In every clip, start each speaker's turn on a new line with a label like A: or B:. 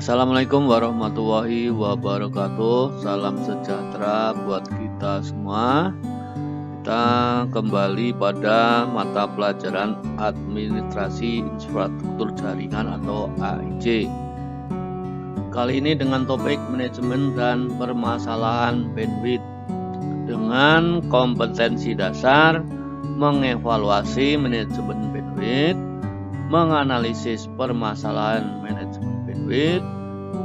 A: Assalamualaikum warahmatullahi wabarakatuh. Salam sejahtera buat kita semua. Kita kembali pada mata pelajaran Administrasi Infrastruktur Jaringan atau AIJ. Kali ini dengan topik manajemen dan permasalahan bandwidth dengan kompetensi dasar mengevaluasi manajemen bandwidth, menganalisis permasalahan manajemen bandwidth,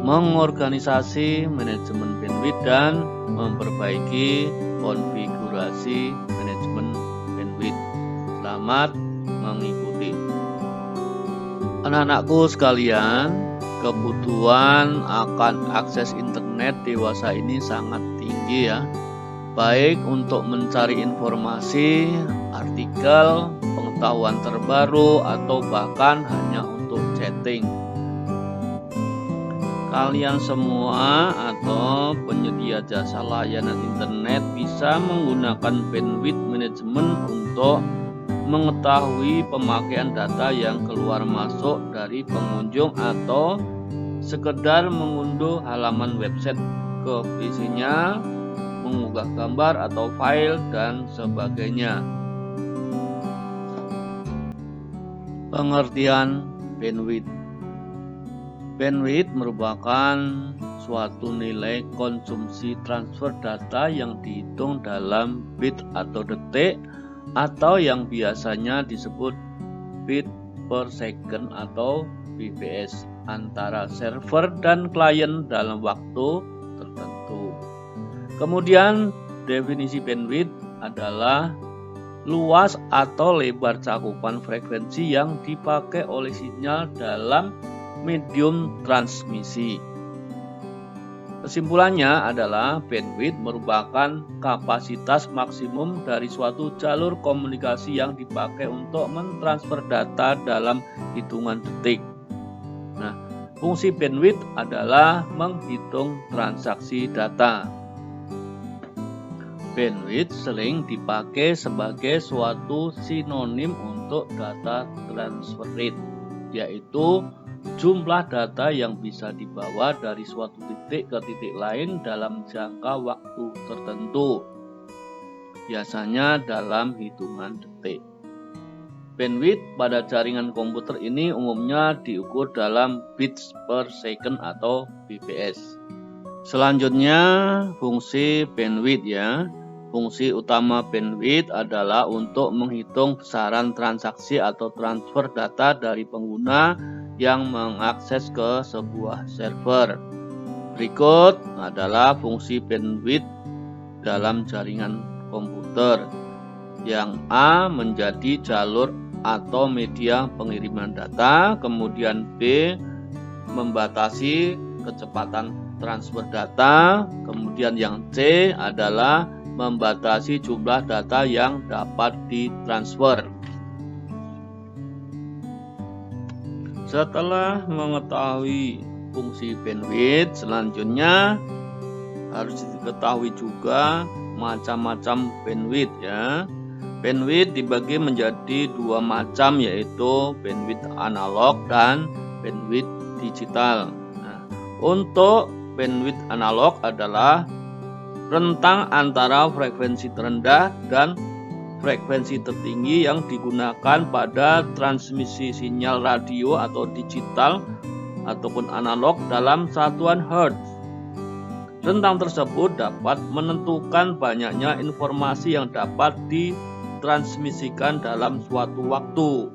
A: mengorganisasi manajemen bandwidth, dan memperbaiki konfigurasi manajemen bandwidth. Selamat mengikuti. Anak-anakku sekalian, kebutuhan akan akses internet dewasa ini sangat tinggi ya, baik untuk mencari informasi, artikel, pengetahuan terbaru, atau bahkan hanya untuk chatting. Kalian semua atau penyedia jasa layanan internet bisa menggunakan bandwidth management untuk mengetahui pemakaian data yang keluar masuk dari pengunjung atau sekedar mengunduh halaman website ke PC-nya, mengunggah gambar atau file, dan sebagainya. Pengertian bandwidth. Bandwidth merupakan suatu nilai konsumsi transfer data yang dihitung dalam bit atau detik, atau yang biasanya disebut bit per second atau bps, antara server dan klien dalam waktu tertentu. Kemudian definisi bandwidth adalah luas atau lebar cakupan frekuensi yang dipakai oleh sinyal dalam medium transmisi. Kesimpulannya adalah bandwidth merupakan kapasitas maksimum dari suatu jalur komunikasi yang dipakai untuk mentransfer data dalam hitungan detik. Nah, fungsi bandwidth adalah menghitung transaksi data. Bandwidth sering dipakai sebagai suatu sinonim untuk data transfer rate, yaitu jumlah data yang bisa dibawa dari suatu titik ke titik lain dalam jangka waktu tertentu, biasanya dalam hitungan detik. Bandwidth pada jaringan komputer ini umumnya diukur dalam bits per second atau bps. Selanjutnya, fungsi bandwidth ya. Fungsi utama bandwidth adalah untuk menghitung besaran transaksi atau transfer data dari pengguna yang mengakses ke sebuah server. Berikut adalah fungsi bandwidth dalam jaringan komputer. Yang A, menjadi jalur atau media pengiriman data. Kemudian B, membatasi kecepatan transfer data. Kemudian yang C adalah membatasi jumlah data yang dapat ditransfer. Setelah mengetahui fungsi bandwidth, selanjutnya harus diketahui juga macam-macam bandwidth ya. Bandwidth dibagi menjadi dua macam, yaitu bandwidth analog dan bandwidth digital. Nah, untuk bandwidth analog adalah rentang antara frekuensi terendah dan frekuensi tertinggi yang digunakan pada transmisi sinyal radio atau digital ataupun analog dalam satuan hertz. Rentang tersebut dapat menentukan banyaknya informasi yang dapat ditransmisikan dalam suatu waktu.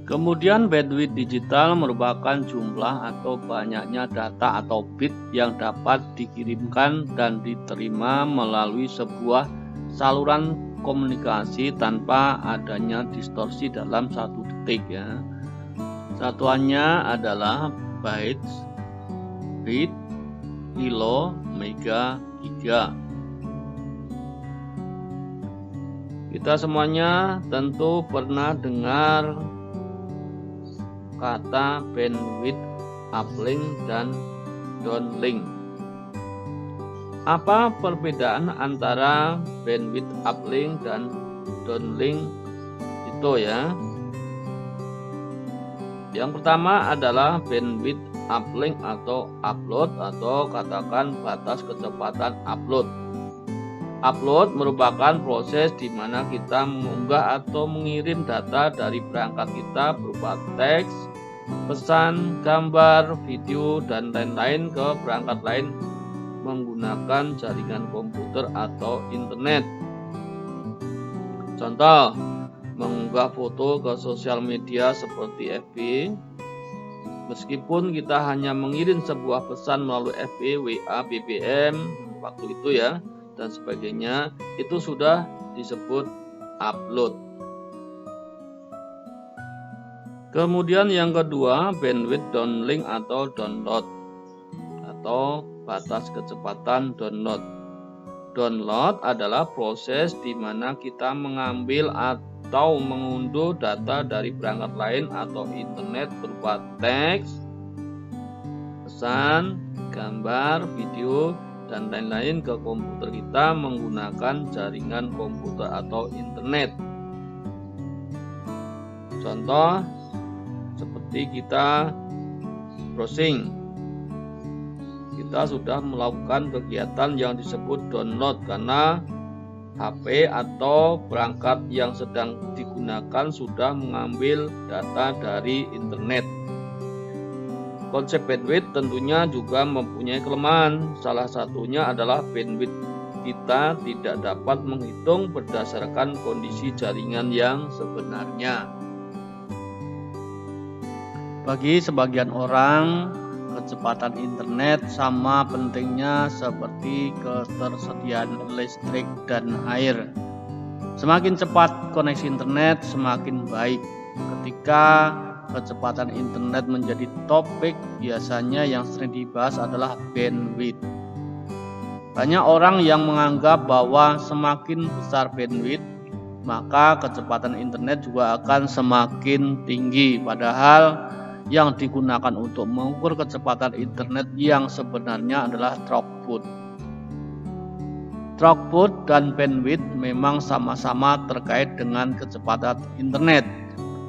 A: Kemudian bandwidth digital merupakan jumlah atau banyaknya data atau bit yang dapat dikirimkan dan diterima melalui sebuah saluran komunikasi tanpa adanya distorsi dalam satu detik ya. Satuannya adalah bytes, bit, kilo, mega, giga. Kita semuanya tentu pernah dengar kata bandwidth uplink dan downlink. Apa perbedaan antara bandwidth uplink dan downlink itu ya? Yang pertama adalah bandwidth uplink atau upload, atau katakan batas kecepatan upload. Upload merupakan proses di mana kita mengunggah atau mengirim data dari perangkat kita berupa teks, pesan, gambar, video, dan lain-lain ke perangkat lain menggunakan jaringan komputer atau internet. Contoh, mengunggah foto ke sosial media seperti FB. Meskipun kita hanya mengirim sebuah pesan melalui FB, WA, BBM waktu itu ya, dan sebagainya, itu sudah disebut upload. Kemudian yang kedua, bandwidth downlink atau download, atau batas kecepatan download. Download adalah proses di mana kita mengambil atau mengunduh data dari perangkat lain atau internet berupa teks, pesan, gambar, video, dan lain-lain ke komputer kita menggunakan jaringan komputer atau internet. Contoh seperti kita browsing, kita sudah melakukan kegiatan yang disebut download karena HP atau perangkat yang sedang digunakan sudah mengambil data dari internet. Konsep bandwidth tentunya juga mempunyai kelemahan. Salah satunya adalah bandwidth kita tidak dapat menghitung berdasarkan kondisi jaringan yang sebenarnya. Bagi sebagian orang, kecepatan internet sama pentingnya seperti ketersediaan listrik dan air. Semakin cepat koneksi internet, semakin baik. Ketika kecepatan internet menjadi topik, biasanya yang sering dibahas adalah bandwidth. Banyak orang yang menganggap bahwa semakin besar bandwidth, maka kecepatan internet juga akan semakin tinggi. Padahal yang digunakan untuk mengukur kecepatan internet yang sebenarnya adalah throughput. Throughput dan bandwidth memang sama-sama terkait dengan kecepatan internet,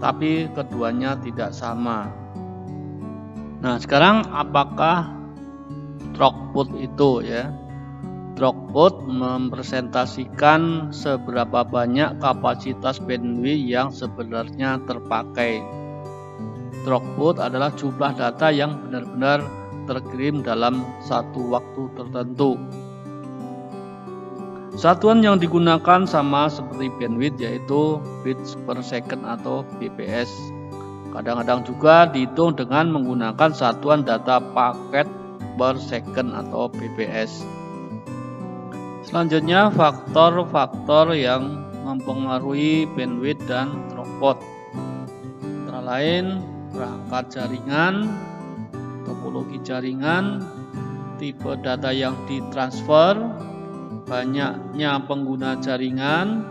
A: tapi keduanya tidak sama. Nah, sekarang apakah throughput itu ya? Throughput mempresentasikan seberapa banyak kapasitas bandwidth yang sebenarnya terpakai. Throughput adalah jumlah data yang benar-benar terkirim dalam satu waktu tertentu. Satuan yang digunakan sama seperti bandwidth, yaitu bits per second atau bps. Kadang-kadang juga dihitung dengan menggunakan satuan data paket per second atau bps. Selanjutnya, faktor-faktor yang mempengaruhi bandwidth dan throughput, antara lain perangkat jaringan, topologi jaringan, tipe data yang ditransfer, banyaknya pengguna jaringan,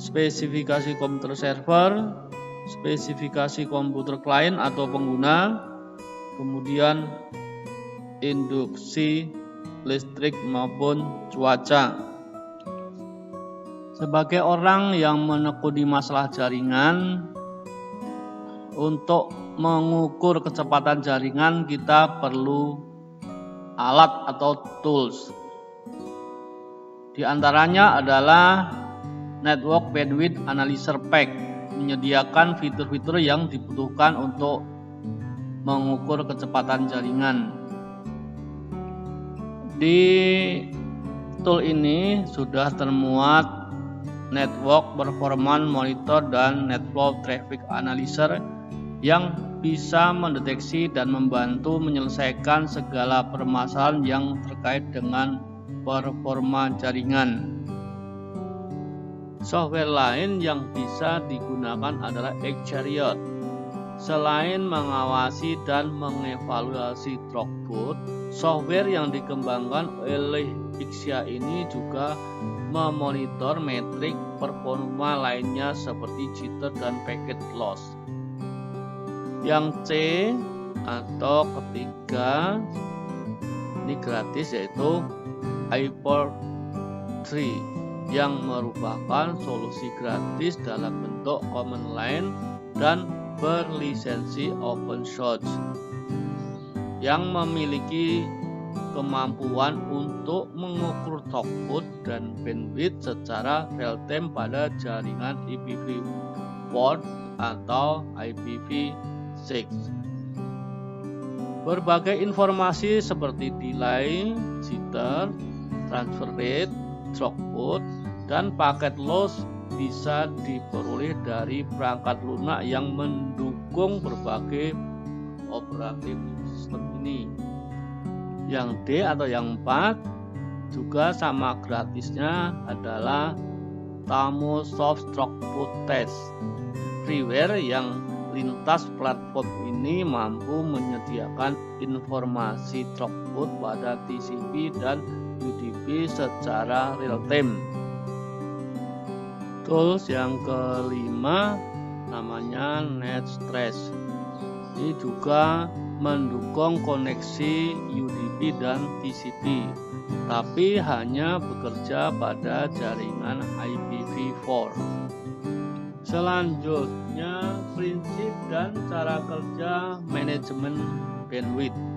A: spesifikasi komputer server, spesifikasi komputer klien atau pengguna, kemudian induksi listrik maupun cuaca. Sebagai orang yang menekuni masalah jaringan, untuk mengukur kecepatan jaringan kita perlu alat atau tools. Di antaranya adalah Network Bandwidth Analyzer Pack, menyediakan fitur-fitur yang dibutuhkan untuk mengukur kecepatan jaringan. Di tool ini sudah termuat Network Performance Monitor dan Network Traffic Analyzer yang bisa mendeteksi dan membantu menyelesaikan segala permasalahan yang terkait dengan performa jaringan. Software lain yang bisa digunakan adalah X-Chariot. Selain mengawasi dan mengevaluasi throughput, software yang dikembangkan oleh Ixia ini juga memonitor metrik performa lainnya seperti jitter dan packet loss. Yang C atau ketiga ini gratis, yaitu iPort 3 yang merupakan solusi gratis dalam bentuk command line dan berlisensi open source yang memiliki kemampuan untuk mengukur throughput dan bandwidth secara real time pada jaringan IPv4 atau IPv6. Berbagai informasi seperti delay, jitter, transfer rate, throughput, dan paket loss bisa diperoleh dari perangkat lunak yang mendukung berbagai operatif sistem ini. Yang D atau yang 4 juga sama gratisnya adalah TamoSoft Throughput Test. Freeware yang lintas platform ini mampu menyediakan informasi throughput pada TCP dan UDP secara real time. Tools yang kelima namanya NetStrace. Ini juga mendukung koneksi UDP dan TCP, tapi hanya bekerja pada jaringan IPv4. Selanjutnya, prinsip dan cara kerja manajemen bandwidth.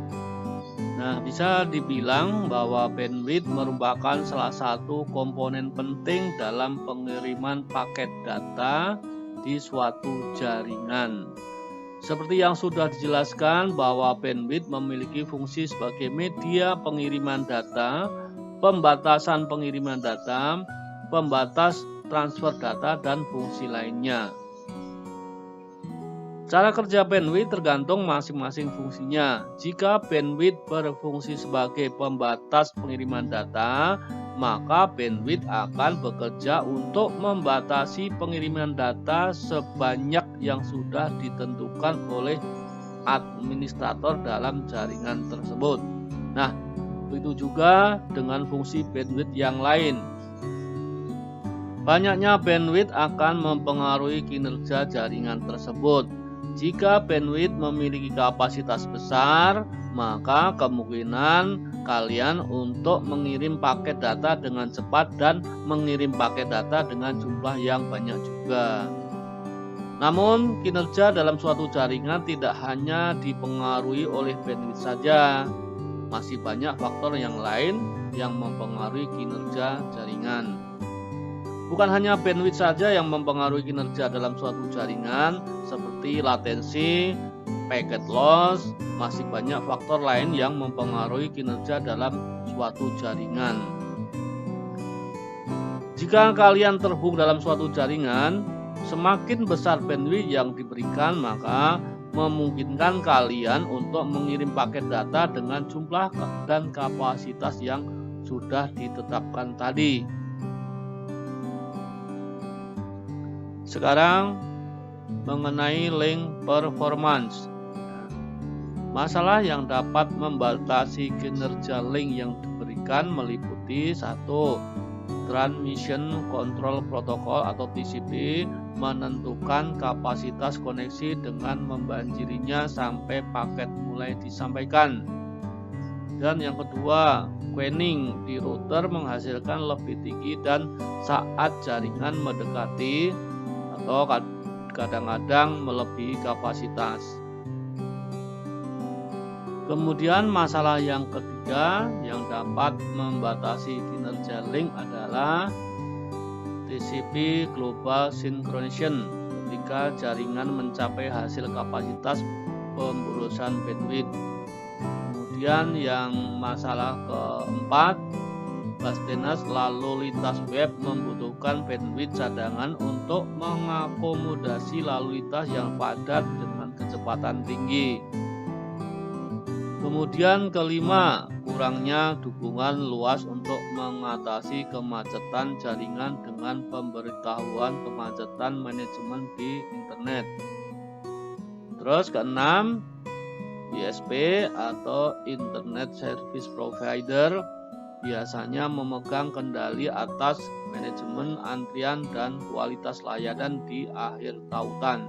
A: Nah, bisa dibilang bahwa bandwidth merupakan salah satu komponen penting dalam pengiriman paket data di suatu jaringan. Seperti yang sudah dijelaskan bahwa bandwidth memiliki fungsi sebagai media pengiriman data, pembatasan pengiriman data, pembatas transfer data, dan fungsi lainnya. Cara kerja bandwidth tergantung masing-masing fungsinya. Jika bandwidth berfungsi sebagai pembatas pengiriman data, maka bandwidth akan bekerja untuk membatasi pengiriman data sebanyak yang sudah ditentukan oleh administrator dalam jaringan tersebut. Nah, begitu juga dengan fungsi bandwidth yang lain. Banyaknya bandwidth akan mempengaruhi kinerja jaringan tersebut. Jika bandwidth memiliki kapasitas besar, maka kemungkinan kalian untuk mengirim paket data dengan cepat dan mengirim paket data dengan jumlah yang banyak juga. Namun, kinerja dalam suatu jaringan tidak hanya dipengaruhi oleh bandwidth saja. Masih banyak faktor yang lain yang mempengaruhi kinerja jaringan. Bukan hanya bandwidth saja yang mempengaruhi kinerja dalam suatu jaringan, seperti latensi, packet loss, masih banyak faktor lain yang mempengaruhi kinerja dalam suatu jaringan. Jika kalian terhubung dalam suatu jaringan, semakin besar bandwidth yang diberikan, maka memungkinkan kalian untuk mengirim paket data dengan jumlah dan kapasitas yang sudah ditetapkan tadi. Sekarang mengenai link performance. Masalah yang dapat membatasi kinerja link yang diberikan meliputi 1. Transmission Control Protocol atau TCP menentukan kapasitas koneksi dengan membanjirinya sampai paket mulai disampaikan. Dan yang kedua, queuing di router menghasilkan lebih tinggi dan saat jaringan mendekati atau kadang-kadang melebihi kapasitas. Kemudian masalah yang ketiga yang dapat membatasi kinerja link adalah TCP Global Synchronization ketika jaringan mencapai hasil kapasitas pemborosan bandwidth. Kemudian yang masalah keempat, Fastness lalu lintas web membutuhkan bandwidth cadangan untuk mengakomodasi lalu lintas yang padat dengan kecepatan tinggi. Kemudian kelima, kurangnya dukungan luas untuk mengatasi kemacetan jaringan dengan pemberitahuan kemacetan manajemen di internet. Terus keenam, ISP atau Internet Service Provider biasanya memegang kendali atas manajemen antrian dan kualitas layanan di akhir tautan.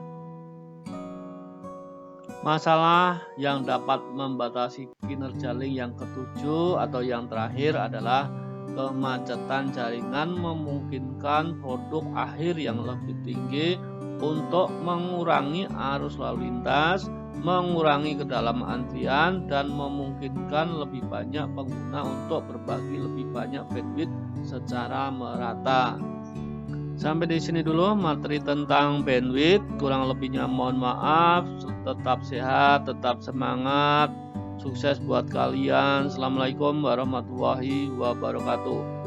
A: Masalah yang dapat membatasi kinerja link yang ketujuh atau yang terakhir adalah kemacetan jaringan memungkinkan produk akhir yang lebih tinggi untuk mengurangi arus lalu lintas, mengurangi kedalaman antrian, dan memungkinkan lebih banyak pengguna untuk berbagi lebih banyak bandwidth secara merata. Sampai di sini dulu materi tentang bandwidth. Kurang lebihnya mohon maaf. Tetap sehat, tetap semangat. Sukses buat kalian. Assalamualaikum warahmatullahi wabarakatuh.